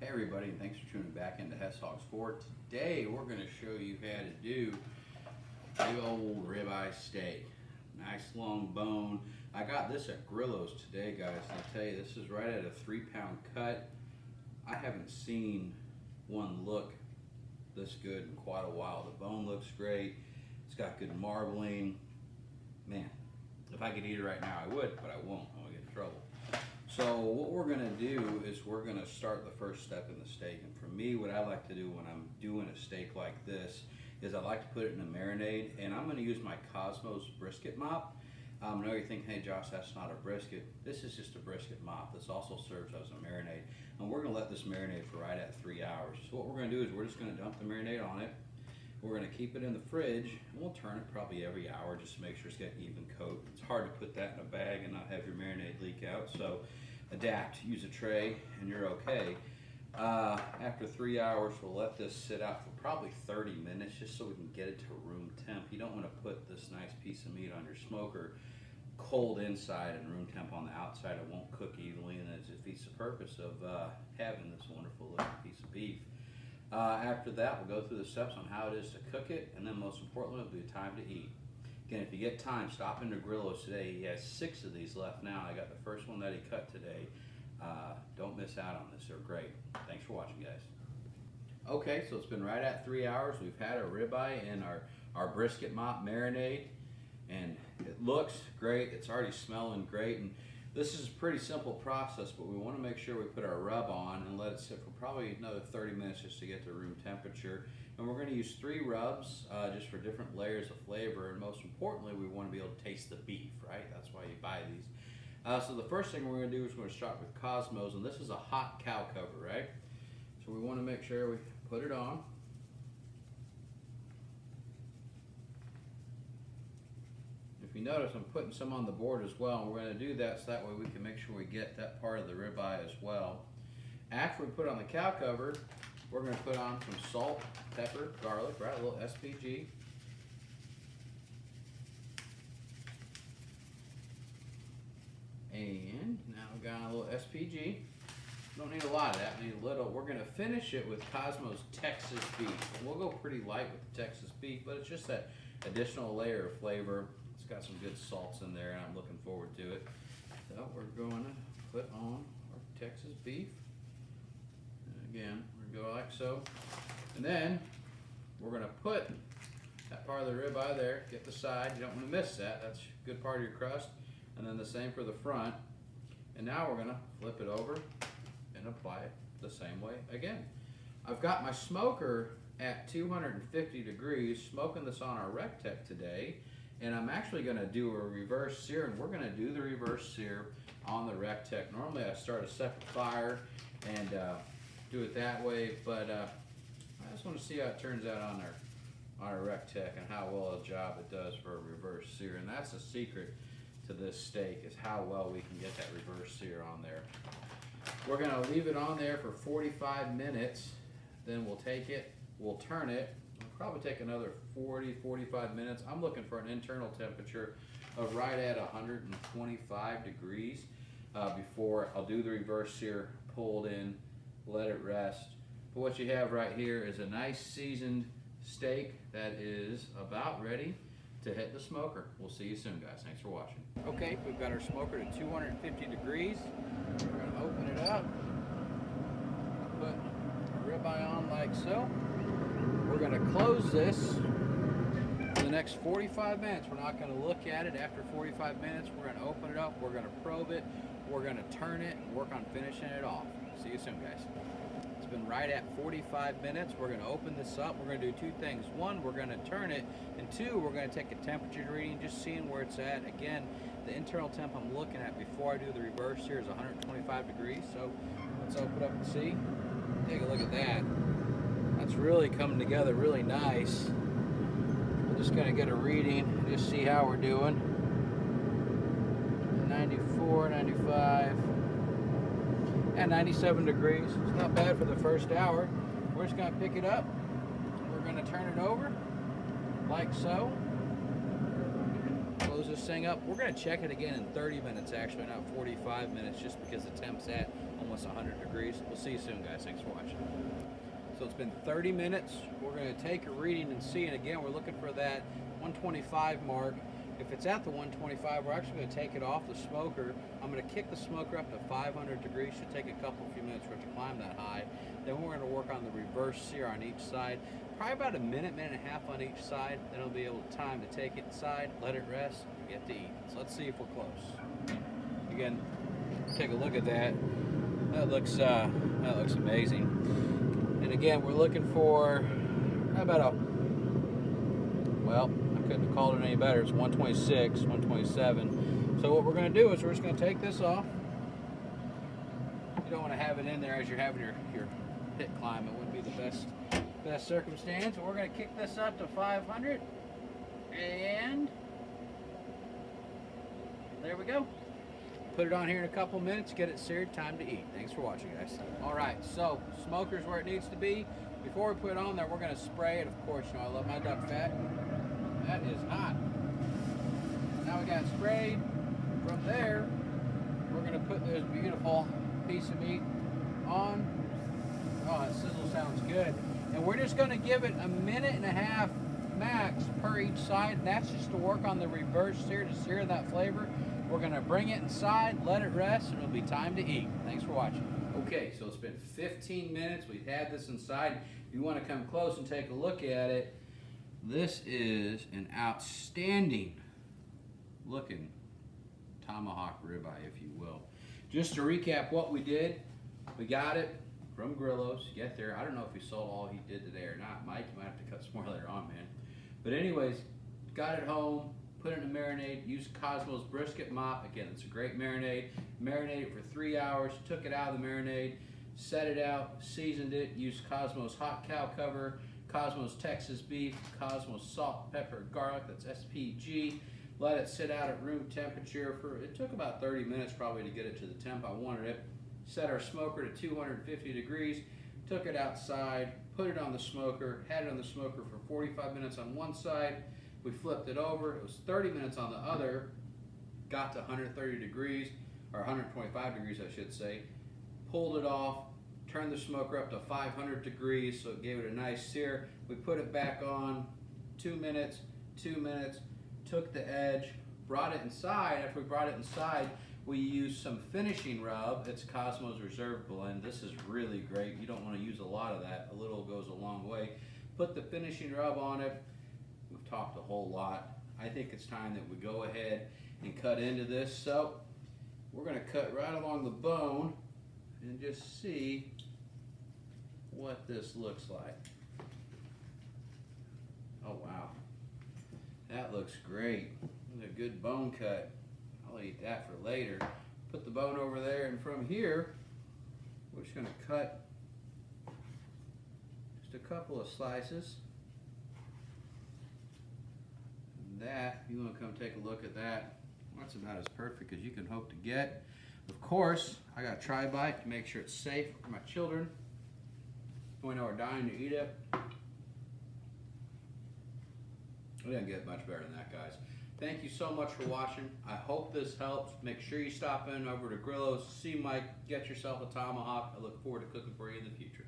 everybody, and thanks for tuning back into Hess Hogs 4. Today we're going to show you how to do big old ribeye steak. Nice long bone. I got this at Grillo's today, guys, and I'll tell you, this is right at a 3-pound cut. I haven't seen one look this good in quite a while. The bone looks great. It's got good marbling. Man, if I could eat it right now I would, but I won't. I'm going to get in trouble. So what we're going to do is we're going to start the first step in the steak. And for me, what I like to do when I'm doing a steak like this is I like to put it in a marinade, and I'm going to use my Cosmos brisket mop. I know you're thinking, hey Josh, that's not a brisket. This is just a brisket mop. This also serves as a marinade. And we're going to let this marinate for right at 3 hours. So what we're going to do is we're just going to dump the marinade on it. We're going to keep it in the fridge, and we'll turn it probably every hour just to make sure it's got an even coat. It's hard to put that in a bag and not have your marinade leak out, so adapt, use a tray, and you're okay. After 3 hours, we'll let this sit out for probably 30 minutes just so we can get it to room temp. You don't want to put this nice piece of meat on your smoker cold inside and room temp on the outside. It won't cook evenly, and it defeats the purpose of having this wonderful looking piece of beef. After that, we'll go through the steps on how it is to cook it, and then most importantly, it'll be time to eat. Again, if you get time, stop into Grillo's today. He has 6 of these left now. I got the first one that he cut today. Don't miss out on this. They're great. Thanks for watching, guys. Okay, so it's been right at 3 hours. We've had our ribeye in our brisket mop marinade, and it looks great. It's already smelling great. And this is a pretty simple process, but we want to make sure we put our rub on and let it sit for probably another 30 minutes just to get to room temperature. And we're going to use 3 rubs just for different layers of flavor. And most importantly, we want to be able to taste the beef, right? That's why you buy these. So the first thing we're going to do is we're going to start with Cosmos, and this is a hot cow cover, right? So we want to make sure we put it on. If you notice, I'm putting some on the board as well, and we're going to do that so that way we can make sure we get that part of the ribeye as well. After we put on the cow cover, we're going to put on some salt, pepper, garlic, right, a little SPG. And now we've got a little SPG. Don't need a lot of that, we need a little. We're going to finish it with Cosmos Texas beef. And we'll go pretty light with the Texas beef, but it's just that additional layer of flavor. It's got some good salts in there, and I'm looking forward to it. So we're going to put on our Texas beef. And again, we're going to go like so. And then we're going to put that part of the ribeye there, get the side. You don't want to miss that. That's a good part of your crust. And then the same for the front. And now we're going to flip it over and apply it the same way again. I've got my smoker at 250 degrees, smoking this on our Rectech today, and I'm actually going to do a reverse sear, and we're going to do the reverse sear on the Rectech. Normally I start a separate fire and do it that way, but I just want to see how it turns out on our Rectech and how well a job it does for a reverse sear. And that's the secret to this steak, is how well we can get that reverse sear on there. We're going to leave it on there for 45 minutes, then we'll take it, we'll turn it. It'll probably take another 40-45 minutes. I'm looking for an internal temperature of right at 125 degrees before I'll do the reverse sear, pull it in, let it rest. But what you have right here is a nice seasoned steak that is about ready to hit the smoker. We'll see you soon, guys. Thanks for watching. Okay, we've got our smoker to 250 degrees. We're going to open it up, put our ribeye on like so. We're going to close this for the next 45 minutes. We're not going to look at it after 45 minutes. We're going to open it up. We're going to probe it. We're going to turn it and work on finishing it off. See you soon, guys. It's been right at 45 minutes. We're going to open this up. We're going to do 2 things. 1, we're going to turn it, and 2, we're going to take a temperature reading, just seeing where it's at. Again, the internal temp I'm looking at before I do the reverse here is 125 degrees. So let's open it up and see. Take a look at that. That's really coming together really nice. We're just going to get a reading and just see how we're doing. 94, 95. At 97 degrees. It's not bad for the first hour. We're just going to pick it up. We're going to turn it over like so. Close this thing up. We're going to check it again in 30 minutes, actually, not 45 minutes, just because the temp's at almost 100 degrees. We'll see you soon, guys. Thanks for watching. So it's been 30 minutes. We're going to take a reading and see, and again, we're looking for that 125 mark. If it's at the 125, we're actually going to take it off the smoker. I'm going to kick the smoker up to 500 degrees. Should take a few minutes for it to climb that high. Then we're going to work on the reverse sear on each side. Probably about a minute and a half on each side. Then it'll be able to time to take it inside, let it rest, and get to eat. So let's see if we're close. Again, take a look at that. That looks amazing. And again, we're looking for about well, I couldn't have called it any better. It's 126, 127. So what we're going to do is we're just going to take this off. You don't want to have it in there as you're having your pit climb. It wouldn't be the best circumstance. So we're going to kick this up to 500, and there we go. Put it on here in a couple minutes, get it seared, time to eat. Thanks for watching, guys. All right, so smoker's where it needs to be. Before we put it on there, we're going to spray it. Of course, you know I love my duck fat. That is hot. Now we got sprayed. From there, we're going to put this beautiful piece of meat on. Oh, that sizzle sounds good. And we're just going to give it a minute and a half max per each side. And that's just to work on the reverse sear, to sear that flavor. We're going to bring it inside, let it rest, and it'll be time to eat. Thanks for watching. Okay, so it's been 15 minutes. We've had this inside. If you want to come close and take a look at it, this is an outstanding looking tomahawk ribeye, if you will. Just to recap what we did, we got it from Grillo's. Get there. I don't know if he sold all he did today or not. Mike, you might have to cut some more later on, man. But anyways, got it home, put it in a marinade, used Cosmo's brisket mop. Again, it's a great marinade. Marinated it for 3 hours, took it out of the marinade, set it out, seasoned it, used Cosmo's hot cow cover, Cosmo's Texas beef, Cosmo's salt, pepper, garlic, that's SPG. Let it sit out at room temperature it took about 30 minutes probably to get it to the temp I wanted it. Set our smoker to 250 degrees, took it outside, put it on the smoker, had it on the smoker for 45 minutes on one side. We flipped it over, it was 30 minutes on the other, got to 130 degrees, or 125 degrees I should say, pulled it off, turned the smoker up to 500 degrees so it gave it a nice sear. We put it back on, 2 minutes, 2 minutes, took the edge, brought it inside. After we brought it inside, we used some finishing rub. It's Cosmo's Reserve Blend. This is really great. You don't want to use a lot of that. A little goes a long way. Put the finishing rub on it. We've talked a whole lot. I think it's time that we go ahead and cut into this. So we're going to cut right along the bone and just see what this looks like. Oh wow, that looks great. A good bone cut. I'll eat that for later. Put the bone over there, and from here we're just going to cut just a couple of slices. And that, if you want to come take a look at that, that's about as perfect as you can hope to get. Of course, I got Tri-Bite to make sure it's safe for my children. We know we're dying to eat it. We didn't get much better than that, guys. Thank you so much for watching. I hope this helps. Make sure you stop in over to Grillo's, see Mike, get yourself a tomahawk. I look forward to cooking for you in the future.